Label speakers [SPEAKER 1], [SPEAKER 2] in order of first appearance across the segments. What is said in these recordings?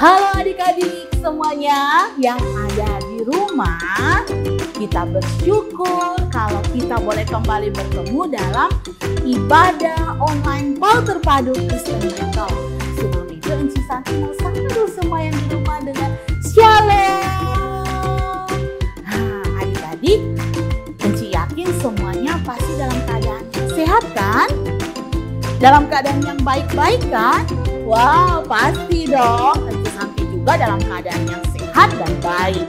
[SPEAKER 1] Halo adik-adik semuanya yang ada di rumah. Kita bersyukur kalau kita boleh kembali bertemu dalam ibadah online PAUD Terpadu Kristen Bentol. Sebelum itu Enci Santi mau sapa dulu semua yang di rumah dengan Shalom. Nah adik-adik, Enci yakin semuanya pasti dalam keadaan yang sehat kan? Dalam keadaan yang baik-baik kan? Wow, pasti dong. Enci Santi juga dalam keadaan yang sehat dan baik.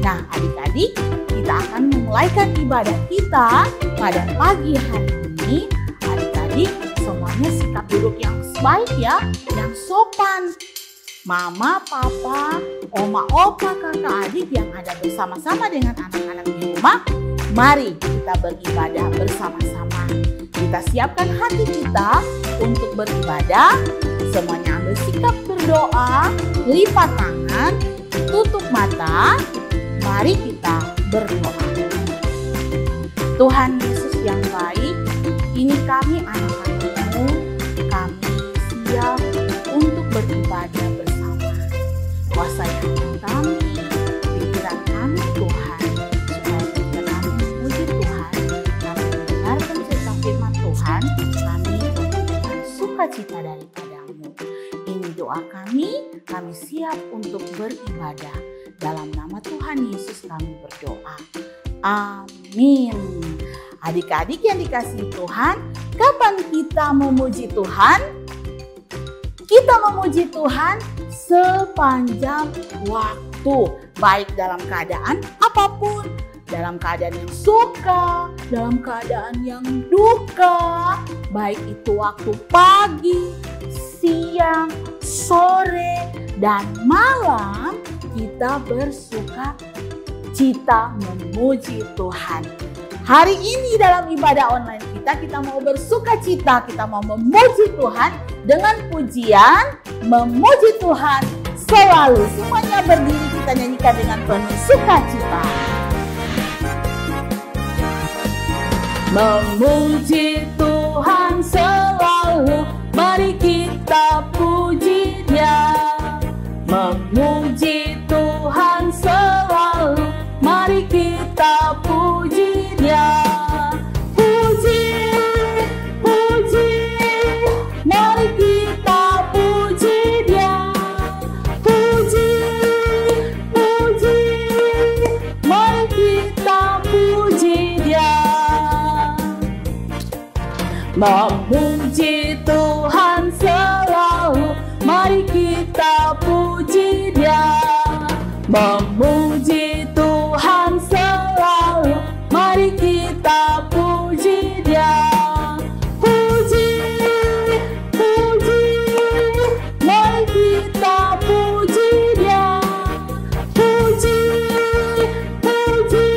[SPEAKER 1] Nah, adik-adik, kita akan memulaikan ibadah kita pada pagi hari ini. Adik-adik, semuanya sikap duduk yang baik ya, yang sopan. Mama, papa, oma, opa, kakak, adik yang ada bersama-sama dengan anak-anak di rumah, mari kita beribadah bersama-sama. Kita siapkan hati kita untuk beribadah. Semuanya ambil sikap berdoa, lipat tangan, tutup mata. Mari kita berdoa. Tuhan Yesus yang baik, ini kami anak-anak-Mu, kami siap untuk beribadah bersama. Kuasai hati kami, pikiran kami Tuhan, supaya ketika kami memuji Tuhan, kami mendengarkan cerita firman Tuhan, kami memberikan sukacita daripada doa kami siap untuk beribadah. Dalam nama Tuhan Yesus kami berdoa. Amin. Adik-adik yang dikasihi Tuhan, kapan kita memuji Tuhan? Kita memuji Tuhan sepanjang waktu, baik dalam keadaan apapun, dalam keadaan yang suka, dalam keadaan yang duka, baik itu waktu pagi, siang, sore, dan malam, kita bersuka cita memuji Tuhan. Hari ini dalam ibadah online kita mau bersuka cita, kita mau memuji Tuhan dengan pujian memuji Tuhan selalu. Semuanya berdiri, kita nyanyikan dengan penuh sukacita. Memuji Tuhan selalu, mari kita puji Dia. Memuji Tuhan selalu, mari kita puji Dia. Puji, puji, mari kita puji Dia. Puji, puji, mari kita puji Dia. Memuji Tuhan selalu, mari kita puji Dia. Memuji Tuhan selalu, mari kita puji Dia. Puji, puji, mari kita puji Dia. Puji, puji,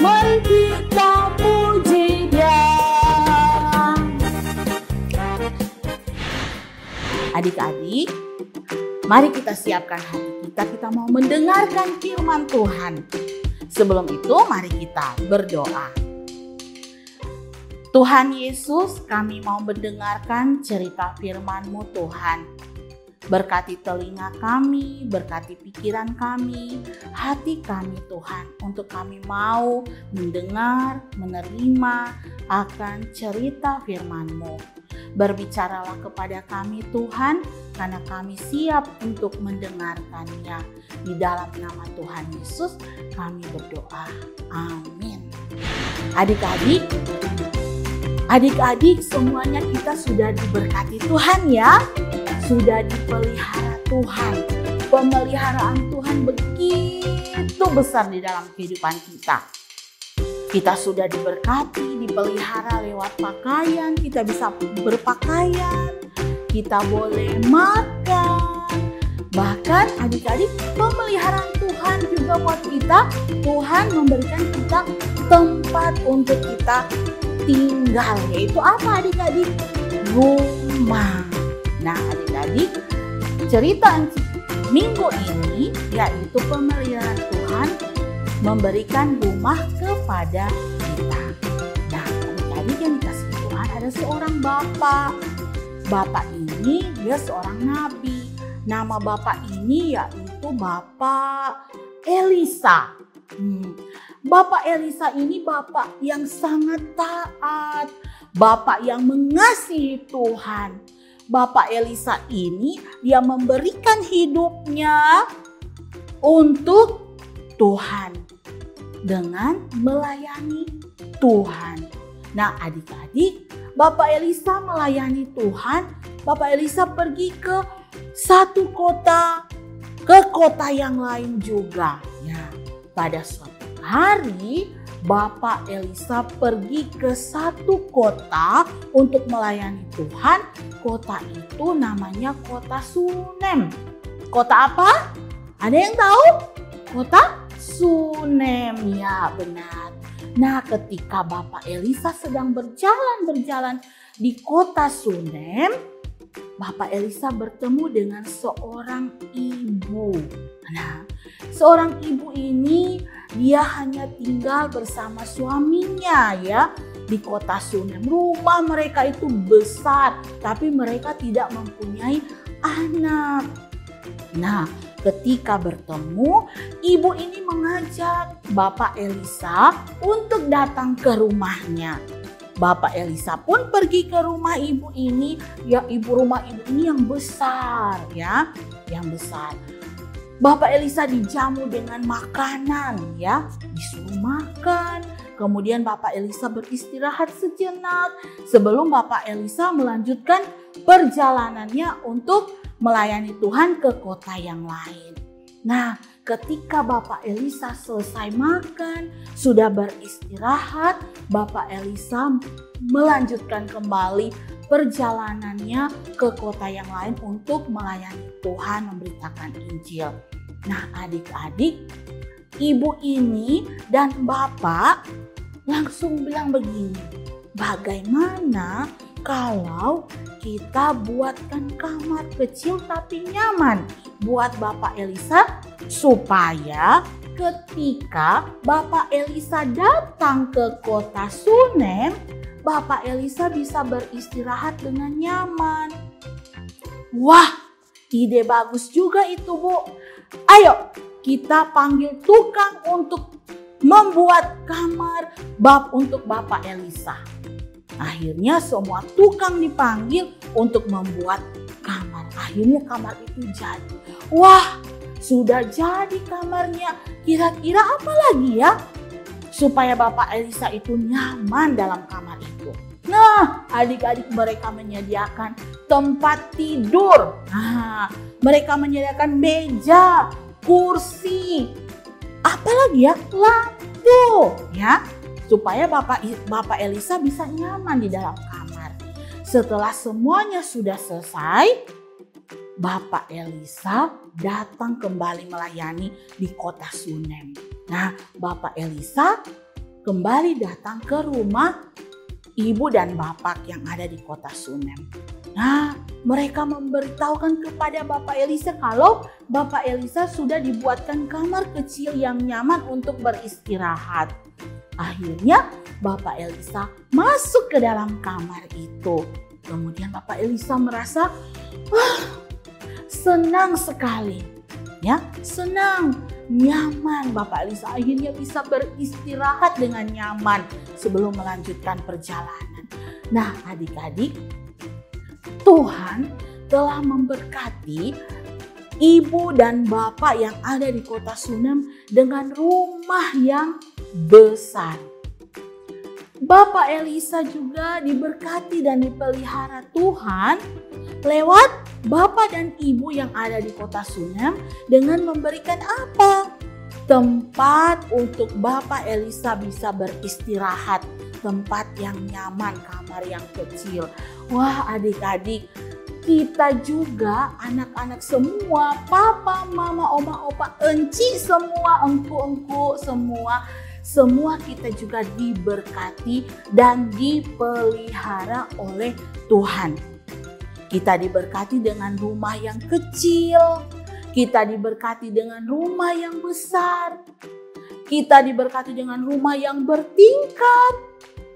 [SPEAKER 1] mari kita puji Dia. Adik-adik, mari kita siapkan hati kita mau mendengarkan firman Tuhan. Sebelum itu, mari kita berdoa. Tuhan Yesus, kami mau mendengarkan cerita firman-Mu Tuhan. Berkati telinga kami, berkati pikiran kami, hati kami Tuhan, untuk kami mau mendengar, menerima akan cerita firman-Mu. Berbicaralah kepada kami Tuhan, karena kami siap untuk mendengarkannya. Di dalam nama Tuhan Yesus kami berdoa. Amin. Adik-adik semuanya kita sudah diberkati Tuhan ya. Sudah dipelihara Tuhan. Pemeliharaan Tuhan begitu besar di dalam kehidupan kita. Kita sudah diberkati, dipelihara lewat pakaian, kita bisa berpakaian, kita boleh makan. Bahkan adik-adik, pemeliharaan Tuhan juga buat kita. Tuhan memberikan kita tempat untuk kita tinggal. Yaitu apa adik-adik? Rumah. Nah adik-adik, cerita minggu ini yaitu pemeliharaan Tuhan memberikan rumah kepada kita. Nah, adik-adik yang dikasih Tuhan, ada seorang bapak. Bapak ini dia seorang nabi. Nama bapak ini yaitu Bapak Elisa. Bapak Elisa ini bapak yang sangat taat, bapak yang mengasihi Tuhan. Bapak Elisa ini dia memberikan hidupnya untuk Tuhan dengan melayani Tuhan. Nah, adik-adik, Bapak Elisa melayani Tuhan. Bapak Elisa pergi ke satu kota, ke kota yang lain juga. Ya, pada suatu hari Bapak Elisa pergi ke satu kota untuk melayani Tuhan. Kota itu namanya kota Sunem. Kota apa? Ada yang tahu? Kota Sunem, ya benar. Nah, ketika Bapak Elisa sedang berjalan di kota Sunem, Bapak Elisa bertemu dengan seorang ibu. Nah, seorang ibu ini dia hanya tinggal bersama suaminya ya di kota Sunem. Rumah mereka itu besar, tapi mereka tidak mempunyai anak. Nah, ketika bertemu, ibu ini mengajak Bapak Elisa untuk datang ke rumahnya. Bapak Elisa pun pergi ke rumah ibu ini, ya rumah ibu ini yang besar ya, yang besar. Bapak Elisa dijamu dengan makanan ya, disuruh makan. Kemudian Bapak Elisa beristirahat sejenak sebelum Bapak Elisa melanjutkan perjalanannya untuk melayani Tuhan ke kota yang lain. Nah, ketika Bapak Elisa selesai makan, sudah beristirahat, Bapak Elisa melanjutkan kembali perjalanannya ke kota yang lain untuk melayani Tuhan, memberitakan Injil. Nah, adik-adik, ibu ini dan bapak langsung bilang begini, bagaimana kalau kita buatkan kamar kecil tapi nyaman buat Bapak Elisa supaya ketika Bapak Elisa datang ke kota Sunem, Bapak Elisa bisa beristirahat dengan nyaman. Wah, ide bagus juga itu, Bu. Ayo kita panggil tukang untuk membuat kamar untuk Bapak Elisa. Akhirnya semua tukang dipanggil untuk membuat kamar. Akhirnya kamar itu jadi. Wah, sudah jadi kamarnya. Kira-kira apa lagi ya supaya Bapak Elisa itu nyaman dalam kamar itu? Nah, adik-adik, mereka menyediakan tempat tidur. Nah, mereka menyediakan meja, kursi, apalagi ya, lampu ya, supaya Bapak Elisa bisa nyaman di dalam kamar. Setelah semuanya sudah selesai, Bapak Elisa datang kembali melayani di kota Sunem. Nah, Bapak Elisa kembali datang ke rumah ibu dan bapak yang ada di kota Sunem. Nah, mereka memberitahukan kepada Bapak Elisa kalau Bapak Elisa sudah dibuatkan kamar kecil yang nyaman untuk beristirahat. Akhirnya Bapak Elisa masuk ke dalam kamar itu. Kemudian Bapak Elisa merasa senang sekali. Ya, senang, nyaman. Bapak Elisa akhirnya bisa beristirahat dengan nyaman sebelum melanjutkan perjalanan. Nah, adik-adik, Tuhan telah memberkati ibu dan bapak yang ada di kota Sunem dengan rumah yang besar. Bapak Elisa juga diberkati dan dipelihara Tuhan lewat bapak dan ibu yang ada di kota Sunem dengan memberikan apa? Tempat untuk Bapak Elisa bisa beristirahat, tempat yang nyaman, kamar yang kecil. Wah, adik-adik, kita juga anak-anak semua, papa, mama, oma, opa, enci, semua, engku, semua kita juga diberkati dan dipelihara oleh Tuhan. Kita diberkati dengan rumah yang kecil, kita diberkati dengan rumah yang besar, kita diberkati dengan rumah yang bertingkat,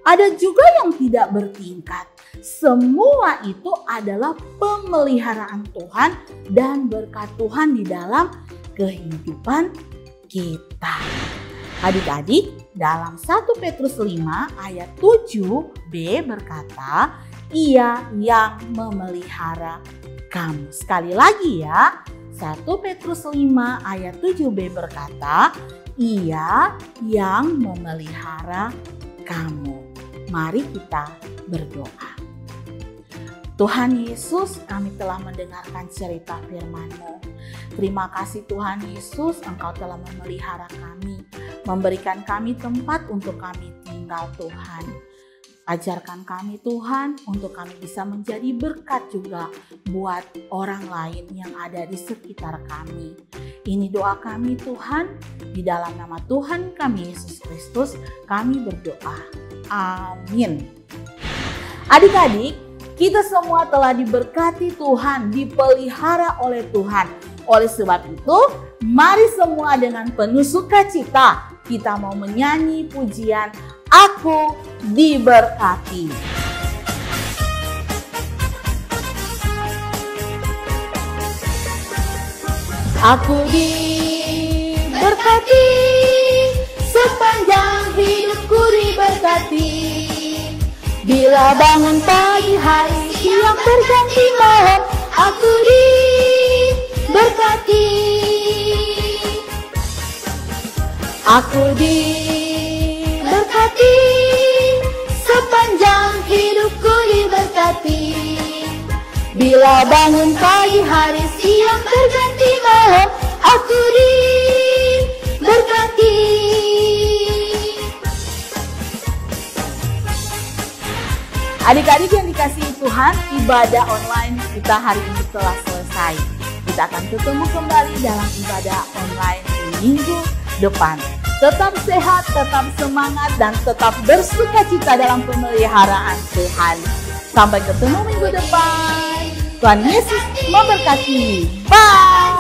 [SPEAKER 1] ada juga yang tidak bertingkat. Semua itu adalah pemeliharaan Tuhan dan berkat Tuhan di dalam kehidupan kita. Adik-adik, dalam 1 Petrus 5 ayat 7b berkata, Ia yang memelihara kamu. Sekali lagi ya, 1 Petrus 5 ayat 7b berkata, Ia yang memelihara kamu. Mari kita berdoa. Tuhan Yesus, kami telah mendengarkan cerita firman-Mu. Terima kasih Tuhan Yesus, Engkau telah memelihara kami, memberikan kami tempat untuk kami tinggal Tuhan. Ajarkan kami Tuhan untuk kami bisa menjadi berkat juga buat orang lain yang ada di sekitar kami. Ini doa kami Tuhan, di dalam nama Tuhan kami Yesus Kristus kami berdoa. Amin. Adik-adik, kita semua telah diberkati Tuhan, dipelihara oleh Tuhan. Oleh sebab itu, mari semua dengan penuh sukacita kita mau menyanyi pujian Aku Diberkati. Aku diberkati, sepanjang hidupku diberkati. Bila bangun pagi hari siang berganti malam, aku diberkati. Aku diberkati, sepanjang hidupku diberkati. Bila bangun pagi hari siang berganti malam, aku diberkati. Adik-adik yang dikasihi Tuhan, ibadah online kita hari ini telah selesai. Kita akan ketemu kembali dalam ibadah online di minggu depan. Tetap sehat, tetap semangat, dan tetap bersukacita dalam pemeliharaan Tuhan. Sampai ketemu minggu depan. Tuhan Yesus memberkati. Bye.